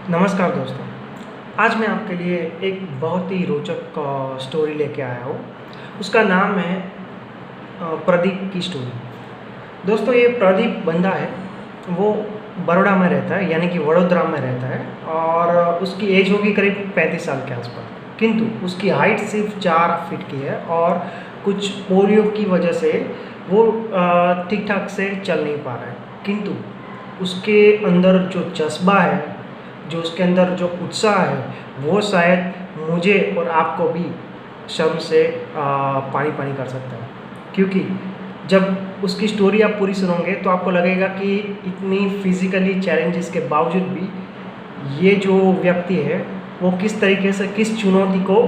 नमस्कार दोस्तों। आज मैं आपके लिए एक बहुत ही रोचक स्टोरी लेके आया हूँ। उसका नाम है प्रदीप की स्टोरी। दोस्तों, ये प्रदीप बंदा है, वो बड़ौदा में रहता है, यानी कि वडोदरा में रहता है। और उसकी एज होगी करीब 35 साल के आसपास। किंतु उसकी हाइट सिर्फ 4 फीट की है और कुछ पोलियो की वजह से वो ठीक ठाक से चल नहीं पा रहा है। किंतु उसके अंदर जो जज्बा है, जो उसके अंदर जो उत्साह है, वो शायद मुझे और आपको भी शर्म से पानी पानी कर सकता है। क्योंकि जब उसकी स्टोरी आप पूरी सुनोगे तो आपको लगेगा कि इतनी फिज़िकली चैलेंजेस के बावजूद भी ये जो व्यक्ति है वो किस तरीके से किस चुनौती को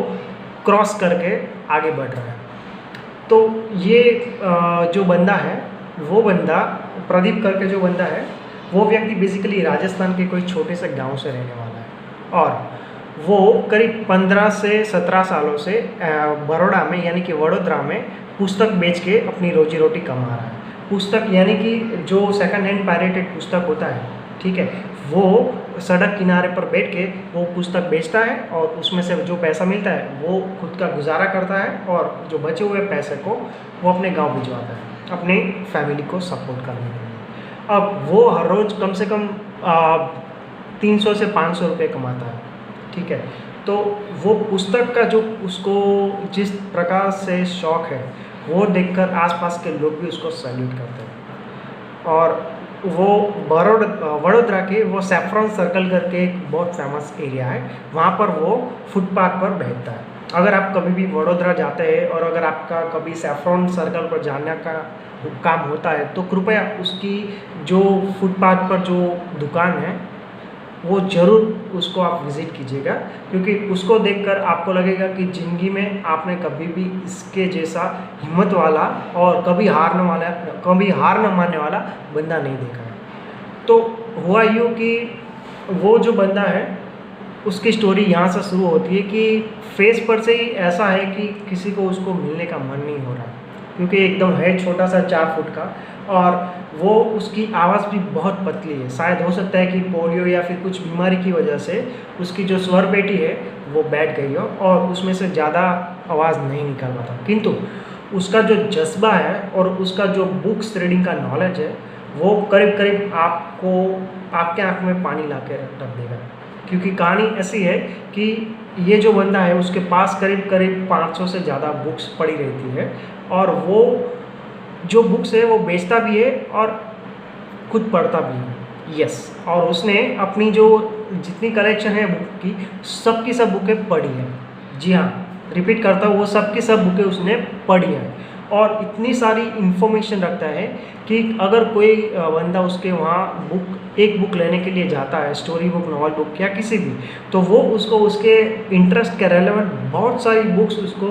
क्रॉस करके आगे बढ़ रहा है। तो ये जो बंदा है, वो बंदा प्रदीप करके जो बंदा है, वो व्यक्ति बेसिकली राजस्थान के कोई छोटे से गांव से रहने वाला है। और वो करीब 15 से 17 सालों से बड़ौदा में, यानी कि वडोदरा में पुस्तक बेच के अपनी रोजी रोटी कमा रहा है। पुस्तक यानी कि जो सेकंड हैंड पायरेटेड पुस्तक होता है, ठीक है, वो सड़क किनारे पर बैठ के वो पुस्तक बेचता है और उसमें से जो पैसा मिलता है वो खुद का गुजारा करता है, और जो बचे हुए पैसे को वो अपने गांव भिजवाता है अपने फैमिली को सपोर्ट करने के लिए। अब वो हर रोज़ कम से कम 300 से 500 रुपये कमाता है, ठीक है। तो वो पुस्तक का जो उसको जिस प्रकार से शौक़ है, वो देखकर आसपास के लोग भी उसको सैल्यूट करते हैं। और वो वडोदरा के वो सैफ्रॉन सर्कल करके एक बहुत फेमस एरिया है, वहाँ पर वो फुटपाथ पर बैठता है। अगर आप कभी भी वडोदरा जाते हैं और अगर आपका कभी सैफ्रॉन सर्कल पर जाने का काम होता है तो कृपया उसकी जो फुटपाथ पर जो दुकान है वो ज़रूर उसको आप विज़िट कीजिएगा। क्योंकि उसको देखकर आपको लगेगा कि ज़िंदगी में आपने कभी भी इसके जैसा हिम्मत वाला और कभी हार न मानने वाला बंदा नहीं देखा है। तो हुआ यूँ कि वो जो बंदा है, उसकी स्टोरी यहाँ से शुरू होती है कि फेस पर से ही ऐसा है कि किसी को उसको मिलने का मन नहीं हो रहा, क्योंकि एकदम है छोटा सा 4 फुट का, और वो उसकी आवाज़ भी बहुत पतली है। शायद हो सकता है कि पोलियो या फिर कुछ बीमारी की वजह से उसकी जो स्वर पेटी है वो बैठ गई हो और उसमें से ज़्यादा आवाज़ नहीं निकल रहा था। किंतु उसका जो जज्बा है और उसका जो बुक्स रीडिंग का नॉलेज है, वो करीब करीब आपको आपके आँख में पानी ला के रख देगा। क्योंकि कहानी ऐसी है कि ये जो बंदा है उसके पास करीब करीब 500 से ज़्यादा बुक्स पड़ी रहती है, और वो जो बुक्स है वो बेचता भी है और खुद पढ़ता भी है। यस, और उसने अपनी जो जितनी कलेक्शन है बुक की, सब की सब बुकें पढ़ी है। जी हाँ, रिपीट करता हूँ, वो सब की सब बुकें उसने पढ़ी है। और इतनी सारी इन्फॉर्मेशन रखता है कि अगर कोई बंदा उसके वहाँ एक बुक लेने के लिए जाता है, स्टोरी बुक, नॉवल बुक या किसी भी, तो वो उसको उसके इंटरेस्ट के रेलेवेंट बहुत सारी बुक्स उसको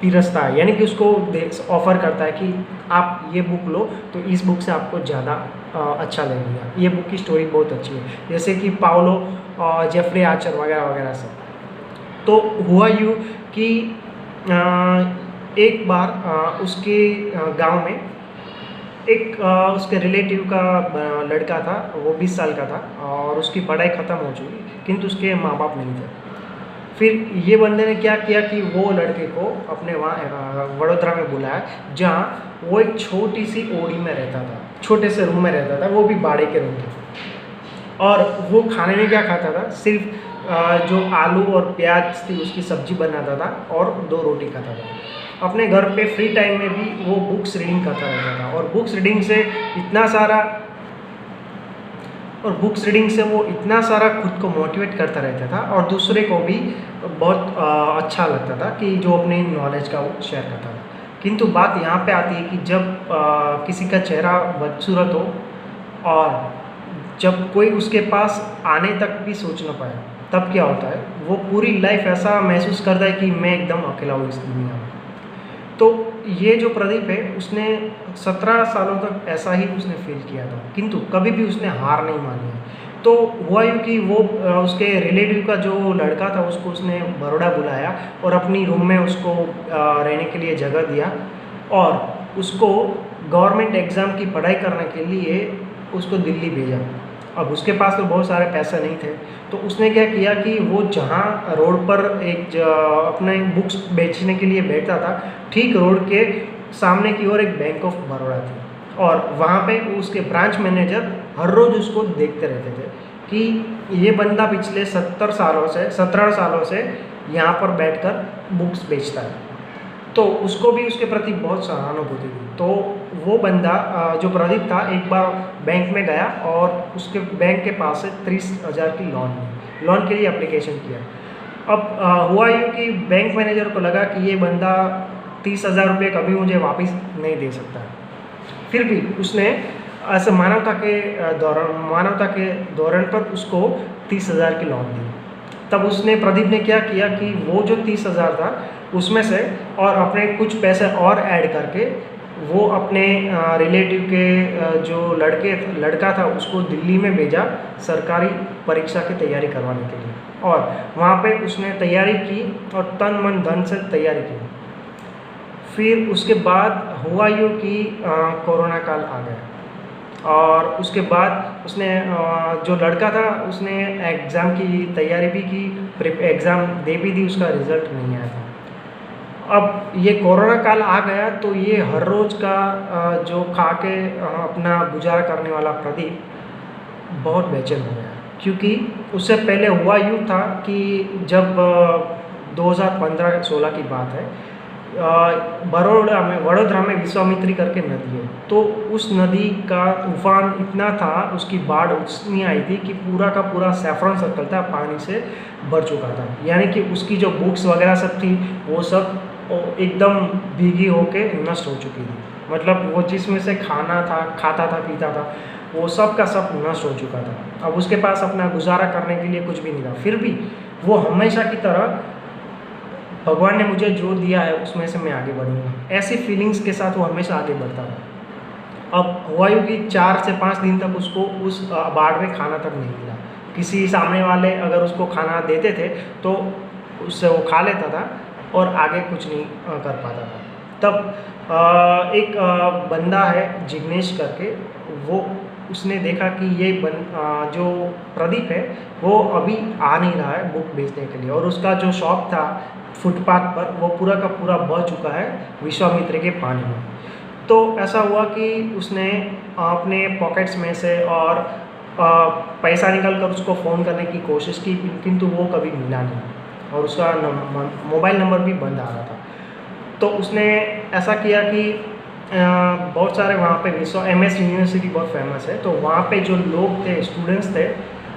पिरसता है। यानी कि उसको ऑफ़र करता है कि आप ये बुक लो तो इस बुक से आपको ज़्यादा अच्छा लगेगा, ये बुक की स्टोरी बहुत अच्छी है, जैसे कि पाउलो जेफरी आर्चर वगैरह वगैरह सब। तो हुआ यूँ कि एक बार उसके गांव में एक उसके रिलेटिव का लड़का था, वो 20 साल का था और उसकी पढ़ाई ख़त्म हो चुकी, किंतु उसके माँ बाप नहीं थे। फिर ये बंदे ने क्या किया कि वो लड़के को अपने वहाँ वडोदरा में बुलाया, जहाँ वो एक छोटी सी ओड़ी में रहता था, छोटे से रूम में रहता था, वो भी बाड़े के रूम थे। और वो खाने में क्या खाता था, सिर्फ जो आलू और प्याज थी उसकी सब्जी बनाता था और 2 रोटी खाता था। अपने घर पे फ्री टाइम में भी वो बुक्स रीडिंग करता रहता था, और बुक्स रीडिंग से वो इतना सारा खुद को मोटिवेट करता रहता था और दूसरे को भी बहुत अच्छा लगता था कि जो अपने नॉलेज का वो शेयर करता था। किंतु बात यहाँ पे आती है कि जब किसी का चेहरा बदसूरत हो और जब कोई उसके पास आने तक भी सोच ना पाए, तब क्या होता है, वो पूरी लाइफ ऐसा महसूस करता है कि मैं एकदम अकेला हूँ इस दुनिया में। तो ये जो प्रदीप है, उसने 17 सालों तक ऐसा ही उसने फील किया था, किंतु कभी भी उसने हार नहीं मानी है। तो हुआ यूँ कि वो उसके रिलेटिव का जो लड़का था उसको उसने बड़ौदा बुलाया और अपनी रूम में उसको रहने के लिए जगह दिया, और उसको गवर्नमेंट एग्ज़ाम की पढ़ाई करने के लिए उसको दिल्ली भेजा। अब उसके पास तो बहुत सारे पैसे नहीं थे, तो उसने क्या किया कि वो जहाँ रोड पर अपने बुक्स बेचने के लिए बैठता था, ठीक रोड के सामने की ओर एक बैंक ऑफ बड़ौदा थी, और वहाँ पे उसके ब्रांच मैनेजर हर रोज़ उसको देखते रहते थे कि ये बंदा पिछले 17 सालों से यहाँ पर बैठकर बुक्स बेचता है। तो उसको भी उसके प्रति बहुत सहानुभूति थी। तो वो बंदा जो प्रदीप था, एक बार बैंक में गया और उसके बैंक के पास से 30,000 की लोन के लिए एप्लीकेशन किया। अब हुआ यूँ कि बैंक मैनेजर को लगा कि ये बंदा 30,000 रुपये कभी मुझे वापस नहीं दे सकता है। फिर भी उसने ऐसे मानवता के दौरान पर उसको 30,000 की लोन दी। तब प्रदीप ने क्या किया कि वो जो 30,000 था उसमें से और अपने कुछ पैसे और ऐड करके वो अपने रिलेटिव के जो लड़का था उसको दिल्ली में भेजा सरकारी परीक्षा की तैयारी करवाने के लिए, और वहाँ पे उसने तैयारी की और तन मन धन से तैयारी की। फिर उसके बाद हुआ यूँ कि कोरोना काल आ गया, और उसके बाद उसने जो लड़का था उसने एग्ज़ाम की तैयारी भी की, एग्ज़ाम दे भी दी, उसका रिज़ल्ट नहीं आया था। अब ये कोरोना काल आ गया तो ये हर रोज़ का जो खा के अपना गुजारा करने वाला प्रदीप बहुत बेचैन हो गया, क्योंकि उससे पहले हुआ यूँ था कि जब 2015-16 की बात है, वडोदरा में विश्वामित्री करके नदी है, तो उस नदी का तूफान इतना था, उसकी बाढ़ उतनी आई थी कि पूरा का पूरा सैफरन सर्कल था पानी से भर चुका था। यानी कि उसकी जो बुक्स वगैरह सब थी वो सब एकदम भीगी होके नष्ट हो चुकी थी। मतलब वो जिसमें से खाता था पीता था, वो सब का सब नष्ट हो चुका था। अब उसके पास अपना गुजारा करने के लिए कुछ भी नहीं था। फिर भी वो हमेशा की तरह भगवान ने मुझे जो दिया है उसमें से मैं आगे बढ़ूँगा, ऐसी फीलिंग्स के साथ वो हमेशा आगे बढ़ता था। अब हुआ यूँ कि 4 से 5 दिन तक उसको उस बाढ़ में खाना तक नहीं मिला। किसी सामने वाले अगर उसको खाना देते थे तो उससे वो खा लेता था और आगे कुछ नहीं कर पाता था। तब एक बंदा है जिग्नेश करके, वो उसने देखा कि ये जो प्रदीप है वो अभी आ नहीं रहा है बुक बेचने के लिए, और उसका जो शॉप था फुटपाथ पर वो पूरा का पूरा बह चुका है विश्वामित्र के पानी में। तो ऐसा हुआ कि उसने अपने पॉकेट्स में से और पैसा निकाल कर उसको फ़ोन करने की कोशिश की, किंतु वो कभी मिला नहीं, और उसका मोबाइल नंबर भी बंद आ रहा था। तो उसने ऐसा किया कि बहुत सारे वहाँ पे MS यूनिवर्सिटी बहुत फेमस है, तो वहाँ पे जो लोग थे, स्टूडेंट्स थे,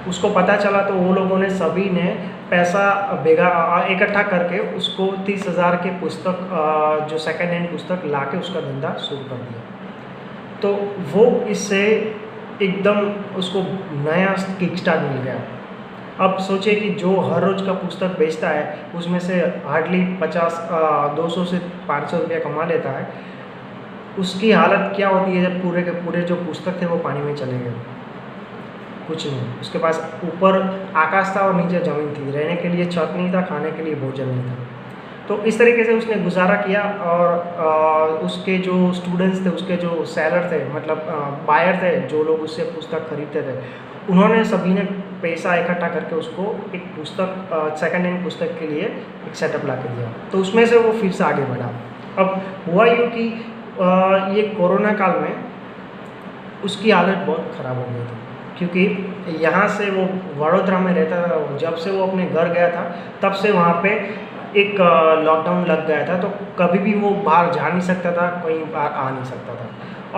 उसको पता चला, तो वो लोगों ने सभी ने पैसा इकट्ठा करके उसको 30,000 के पुस्तक जो सेकेंड हैंड पुस्तक ला के उसका धंधा शुरू कर दिया। तो वो इससे एकदम उसको नया किक स्टार्ट मिल गया। अब सोचिए कि जो हर रोज़ का पुस्तक बेचता है उसमें से हार्डली 200 से 500 रुपया कमा लेता है, उसकी हालत क्या होती है जब पूरे के पूरे जो पुस्तक थे वो पानी में चले गए, कुछ नहीं। उसके पास ऊपर आकाश था और नीचे ज़मीन थी, रहने के लिए छत नहीं था, खाने के लिए भोजन नहीं था। तो इस तरीके से उसने गुजारा किया, और उसके जो स्टूडेंट्स थे, उसके जो सेलर थे, मतलब बायर थे, जो लोग उससे पुस्तक खरीदते थे, उन्होंने सभी ने पैसा इकट्ठा करके उसको एक पुस्तक सेकेंड हैंड पुस्तक के लिए एक सेटअप ला के दिया। तो उसमें से वो फिर से आगे बढ़ा। अब हुआ यूँ कि ये कोरोना काल में उसकी हालत बहुत ख़राब हो गई थी, क्योंकि यहाँ से वो वडोदरा में रहता था, जब से वो अपने घर गया था तब से वहाँ पे एक लॉकडाउन लग गया था, तो कभी भी वो बाहर जा नहीं सकता था, कहीं बाहर आ नहीं सकता था।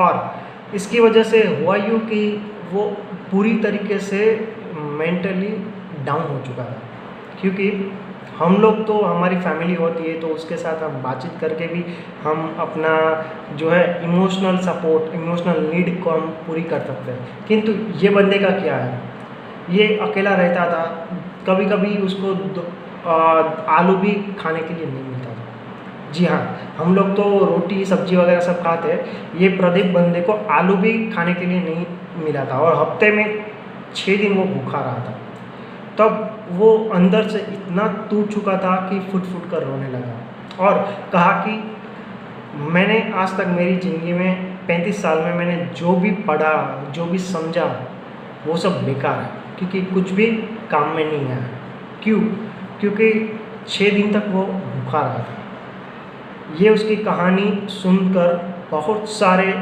और इसकी वजह से हुआ यूँ कि वो पूरी तरीके से मेंटली डाउन हो चुका था, क्योंकि हम लोग तो हमारी फैमिली होती है तो उसके साथ हम बातचीत करके भी हम अपना जो है इमोशनल सपोर्ट, इमोशनल नीड को हम पूरी कर सकते हैं। किंतु ये बंदे का क्या है, ये अकेला रहता था, कभी कभी उसको आलू भी खाने के लिए नहीं मिलता था। जी हाँ, हम लोग तो रोटी सब्जी वगैरह सब खाते हैं, ये प्रदीप बंदे को आलू भी खाने के लिए नहीं मिला था, और हफ्ते में 6 दिन वो भूखा रहा था। तब वो अंदर से इतना टूट चुका था कि फुट फुट कर रोने लगा, और कहा कि मैंने आज तक मेरी ज़िंदगी में 35 साल में मैंने जो भी पढ़ा, जो भी समझा, वो सब बेकार है, क्योंकि कुछ भी काम में नहीं आया। क्यों? क्योंकि 6 दिन तक वो भूखा रहा था। ये उसकी कहानी सुनकर बहुत सारे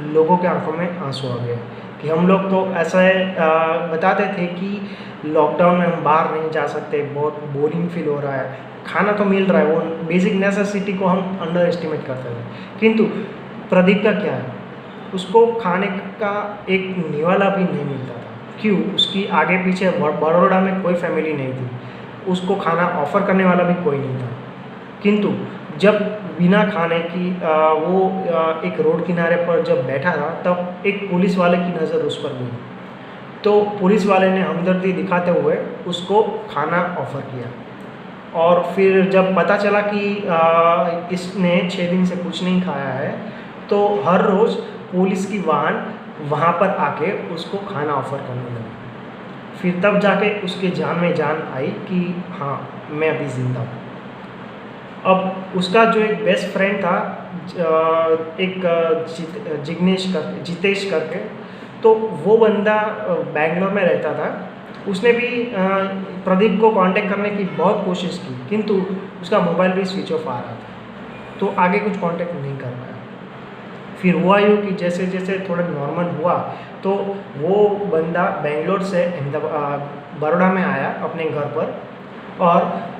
लोगों के आंखों में आंसू आ गए कि हम लोग तो ऐसा बताते थे कि लॉकडाउन में हम बाहर नहीं जा सकते, बहुत बोरिंग फील हो रहा है, खाना तो मिल रहा है, वो बेसिक नेसेसिटी को हम अंडर एस्टिमेट करते थे। किंतु प्रदीप का क्या है, उसको खाने का एक निवाला भी नहीं मिलता था। क्यों? उसकी आगे पीछे बड़ौदा में कोई फैमिली नहीं थी, उसको खाना ऑफ़र करने वाला भी कोई नहीं था। किंतु जब बिना खाने की एक रोड किनारे पर जब बैठा था, तब एक पुलिस वाले की नज़र उस पर गई। तो पुलिस वाले ने हमदर्दी दिखाते हुए उसको खाना ऑफ़र किया। और फिर जब पता चला कि इसने 6 दिन से कुछ नहीं खाया है, तो हर रोज़ पुलिस की वाहन वहाँ पर आके उसको खाना ऑफ़र करने लगी। फिर तब जाके उसके जान में जान आई कि हाँ, मैं अभी ज़िंदा हूँ। अब उसका जो एक बेस्ट फ्रेंड था, जितेश करके, तो वो बंदा बैंगलोर में रहता था। उसने भी प्रदीप को कांटेक्ट करने की बहुत कोशिश की, किंतु उसका मोबाइल भी स्विच ऑफ आ रहा था, तो आगे कुछ कांटेक्ट नहीं कर पाया। फिर हुआ यूँ कि जैसे जैसे थोड़ा नॉर्मल हुआ, तो वो बंदा बेंगलोर से बड़ौदा में आया अपने घर पर, और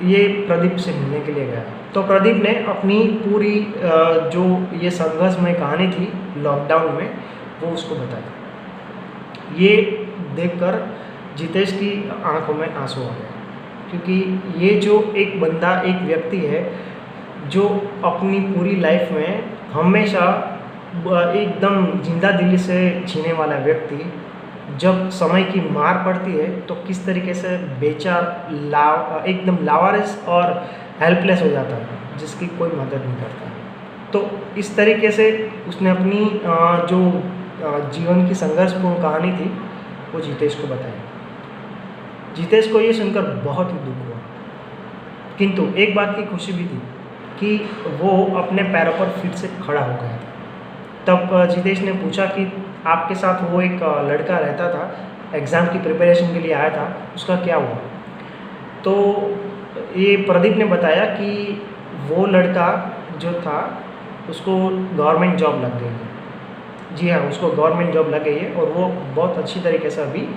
ये प्रदीप से मिलने के लिए गया। तो प्रदीप ने अपनी पूरी जो ये संघर्षमय कहानी थी लॉकडाउन में, वो उसको बताई। ये देखकर जितेश की आंखों में आंसू आ गए, क्योंकि ये जो एक बंदा, एक व्यक्ति है जो अपनी पूरी लाइफ में हमेशा एकदम जिंदा दिली से जीने वाला व्यक्ति, जब समय की मार पड़ती है तो किस तरीके से बेचार एकदम लावारिस और हेल्पलेस हो जाता है, जिसकी कोई मदद नहीं करता। तो इस तरीके से उसने अपनी जो जीवन की संघर्षपूर्ण कहानी थी वो जितेश को बताई। जितेश को ये सुनकर बहुत ही दुख हुआ, किंतु एक बात की खुशी भी थी कि वो अपने पैरों पर फिर से खड़ा हो गया था। तब जितेश ने पूछा कि आपके साथ वो एक लड़का रहता था, एग्ज़ाम की प्रिपरेशन के लिए आया था, उसका क्या हुआ? तो ये प्रदीप ने बताया कि वो लड़का जो था उसको गवर्नमेंट जॉब लग गई है। जी हाँ, उसको गवर्नमेंट जॉब लग गई है और वो बहुत अच्छी तरीके से अभी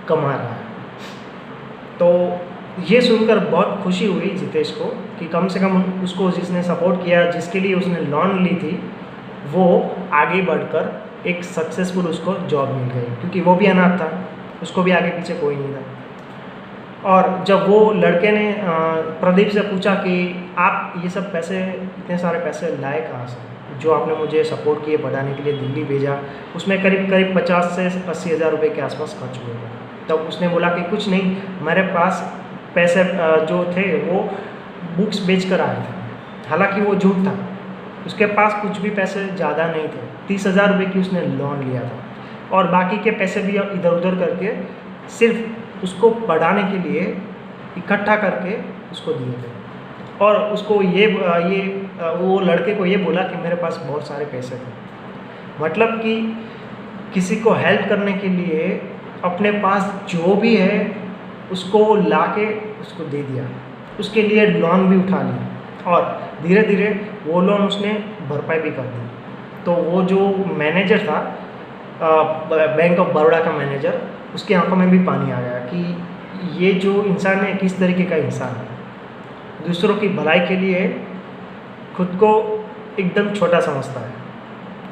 कमा रहा है। तो ये सुनकर बहुत खुशी हुई जितेश को कि कम से कम उसको जिसने सपोर्ट किया, जिसके लिए उसने लोन ली थी, वो आगे बढ़कर एक सक्सेसफुल उसको जॉब मिल गई, क्योंकि वो भी अनाथ था, उसको भी आगे पीछे कोई नहीं था। और जब वो लड़के ने प्रदीप से पूछा कि आप ये सब पैसे, इतने सारे पैसे लाए कहाँ से, जो आपने मुझे सपोर्ट किए पढ़ाने के लिए दिल्ली भेजा, उसमें करीब 50 से 80 हज़ार रुपये के आसपास खर्च हुए थे। तब उसने बोला कि कुछ नहीं, मेरे पास पैसे जो थे वो बुक्स बेच कर आए थे। हालांकि वो झूठ था, उसके पास कुछ भी पैसे ज़्यादा नहीं थे। 30 हज़ार रुपये की उसने लोन लिया था और बाकी के पैसे भी इधर उधर करके सिर्फ उसको पढ़ाने के लिए इकट्ठा करके उसको दिए थे। और उसको वो लड़के को ये बोला कि मेरे पास बहुत सारे पैसे थे। मतलब कि किसी को हेल्प करने के लिए अपने पास जो भी है उसको लाके उसको दे दिया, उसके लिए लोन भी उठा लिया और धीरे धीरे वो लोन उसने भरपाई भी कर दी। तो वो जो मैनेजर था, बैंक ऑफ बड़ौदा का मैनेजर, उसकी आंखों में भी पानी आ गया कि ये जो इंसान है किस तरीके का इंसान है, दूसरों की भलाई के लिए खुद को एकदम छोटा समझता है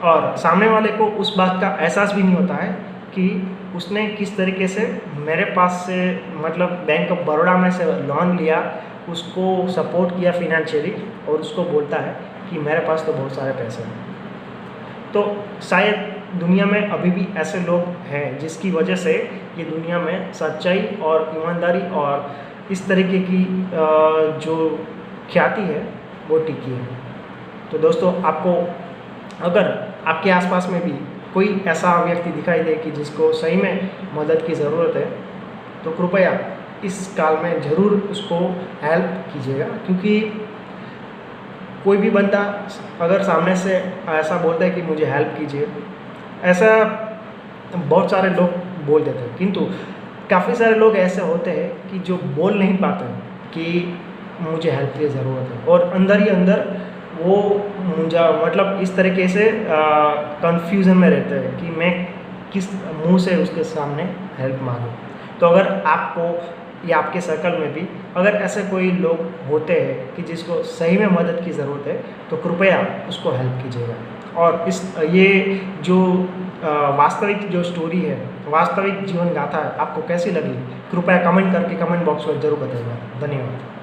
और सामने वाले को उस बात का एहसास भी नहीं होता है कि उसने किस तरीके से मेरे पास से, मतलब बैंक ऑफ बड़ौदा में से लोन लिया, उसको सपोर्ट किया फाइनेंशियली और उसको बोलता है कि मेरे पास तो बहुत सारे पैसे हैं। तो शायद दुनिया में अभी भी ऐसे लोग हैं जिसकी वजह से ये दुनिया में सच्चाई और ईमानदारी और इस तरीके की जो ख्याति है वो टिकी है। तो दोस्तों, आपको अगर आपके आसपास में भी कोई ऐसा व्यक्ति दिखाई दे कि जिसको सही में मदद की ज़रूरत है, तो कृपया इस काल में ज़रूर उसको हेल्प कीजिएगा, क्योंकि कोई भी बंदा अगर सामने से ऐसा बोलता है कि मुझे हेल्प कीजिए, ऐसा बहुत सारे लोग बोल देते हैं। किंतु काफ़ी सारे लोग ऐसे होते हैं कि जो बोल नहीं पाते कि मुझे हेल्प की ज़रूरत है, और अंदर ही अंदर वो मतलब इस तरीके से कंफ्यूजन में रहते हैं कि मैं किस मुंह से उसके सामने हेल्प मांगूं। तो अगर आपको या आपके सर्कल में भी अगर ऐसे कोई लोग होते हैं कि जिसको सही में मदद की ज़रूरत है, तो कृपया उसको हेल्प कीजिएगा। और ये जो वास्तविक जो स्टोरी है, वास्तविक जीवन गाथा है, आपको कैसी लगी, कृपया कमेंट करके कमेंट बॉक्स में ज़रूर बताइएगा। धन्यवाद।